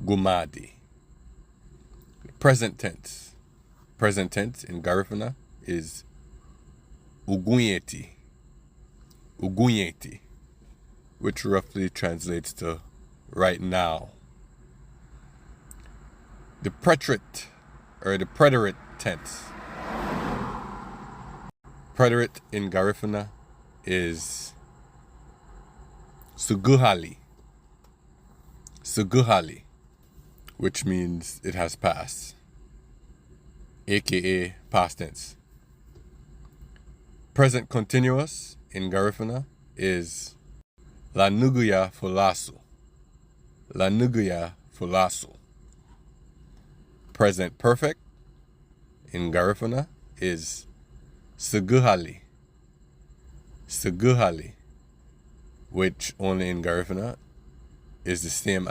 gumadi. Present tense. Present tense in Garifuna is ugunyeti. Ugunyeti, which roughly translates to right now. The preterite or the preterite tense. Preterite in Garifuna is suguhali. Suguhali, which means it has passed, aka past tense. Present continuous in Garifuna is lanuguya fulasu. Lanuguya fulasu. Present perfect in Garifuna is suguhali. Suguhali, which only in Garifuna is the same